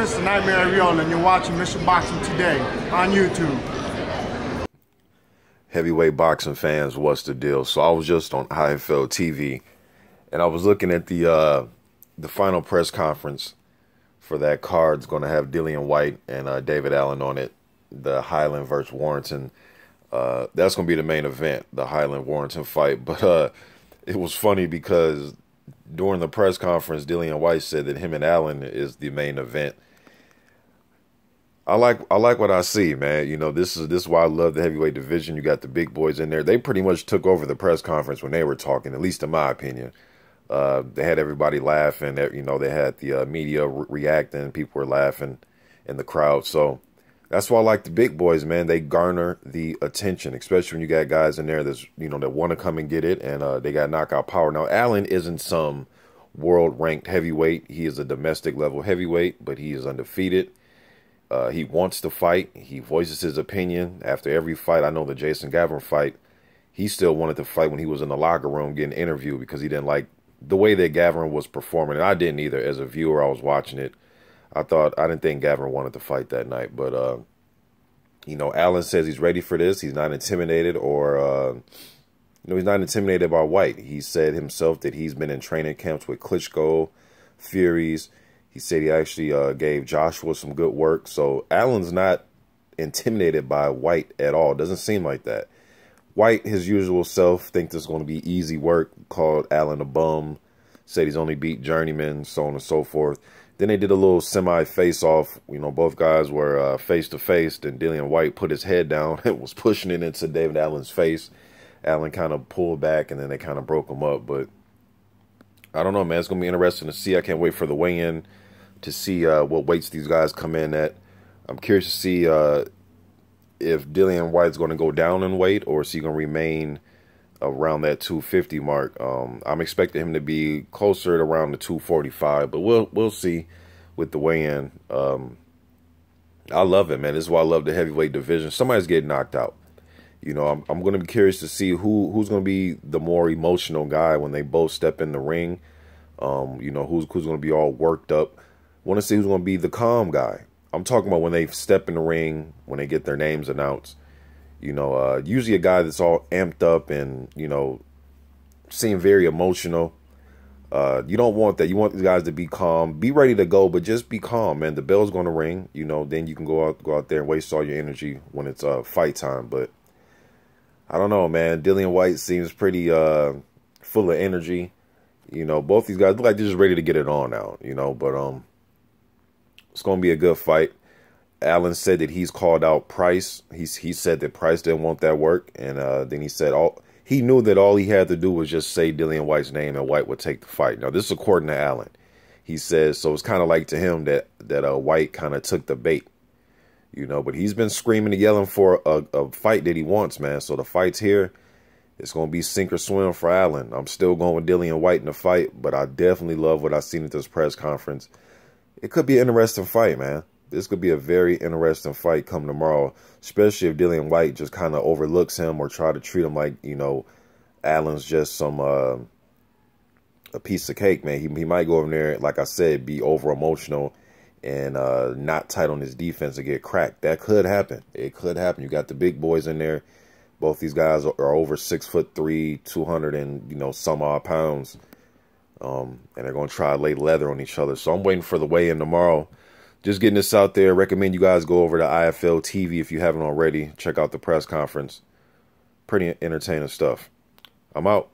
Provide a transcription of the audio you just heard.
Chris, the Nightmare Areola, and you're watching Mr. Boxing Today on YouTube. Heavyweight boxing fans, what's the deal? So I was just on IFL TV, and I was looking at the final press conference for that card. It's going to have Dillian Whyte and David Allen on it, the Highland versus Warrington. That's going to be the main event, the Highland-Warrington fight. But it was funny because during the press conference, Dillian Whyte said that him and Allen is the main event. I like what I see, man. You know, this is why I love the heavyweight division. You got the big boys in there. They pretty much took over the press conference when they were talking, at least in my opinion. They had everybody laughing. You know, they had the media reacting. People were laughing in the crowd. So that's why I like the big boys, man. They garner the attention, especially when you got guys in there that's, you know, that want to come and get it, and they got knockout power. Now, Allen isn't some world-ranked heavyweight. He is a domestic-level heavyweight, but he is undefeated. He wants to fight. He voices his opinion after every fight. I know the Jason Gavin fight, he still wanted to fight when he was in the locker room getting interviewed because he didn't like the way that Gavin was performing. And I didn't either. As a viewer, I was watching it. I didn't think Gavin wanted to fight that night. But, you know, Allen says he's ready for this. He's not intimidated or, you know, he's not intimidated by Whyte. He said himself that he's been in training camps with Klitschko, Furies. He said he actually gave Joshua some good work. So Allen's not intimidated by Whyte at all. Doesn't seem like that. Whyte, his usual self, thinks it's going to be easy work. Called Allen a bum. Said he's only beat journeyman, so on and so forth. Then they did a little semi-face-off. You know, both guys were face-to-face. Then Dillian Whyte put his head down and was pushing it into David Allen's face. Allen kind of pulled back, and then they kind of broke him up. But I don't know, man. It's going to be interesting to see. I can't wait for the weigh-in to see what weights these guys come in at. I'm curious to see if Dillian Whyte's going to go down in weight or is he going to remain around that 250 mark. I'm expecting him to be closer to around the 245, but we'll see with the weigh-in. I love it, man. This is why I love the heavyweight division. Somebody's getting knocked out. You know, I'm going to be curious to see who's going to be the more emotional guy when they both step in the ring. You know, who's going to be all worked up. Want to see who's going to be the calm guy. I'm talking about when they step in the ring, when they get their names announced. You know, usually a guy that's all amped up and, you know, seem very emotional. You don't want that. You want these guys to be calm. Be ready to go, but just be calm, man. The bell's going to ring. You know, then you can go out there and waste all your energy when it's fight time. But I don't know, man. Dillian Whyte seems pretty full of energy. You know, both these guys look like they're just ready to get it on now, you know, but it's going to be a good fight. Allen said that he's called out Price. He said that Price didn't want that work. And then he said he knew that all he had to do was just say Dillian Whyte's name and Whyte would take the fight. Now, this is according to Allen. He says, so it's kind of like to him that Whyte kind of took the bait, you know. But he's been screaming and yelling for a fight that he wants, man. So the fight's here. It's going to be sink or swim for Allen. I'm still going with Dillian Whyte in the fight, but I definitely love what I've seen at this press conference. It could be an interesting fight, man. This could be a very interesting fight come tomorrow, especially if Dillian Whyte just kind of overlooks him or try to treat him like, you know, Allen's just some a piece of cake, man. He might go over there, like I said, be over-emotional and not tight on his defense and get cracked. That could happen. It could happen. You got the big boys in there. Both these guys are over 6'3", 200 and, you know, some odd pounds. And they're going to try to lay leather on each other. So I'm waiting for the weigh-in tomorrow. Just getting this out there. Recommend you guys go over to IFL TV if you haven't already. Check out the press conference. Pretty entertaining stuff. I'm out.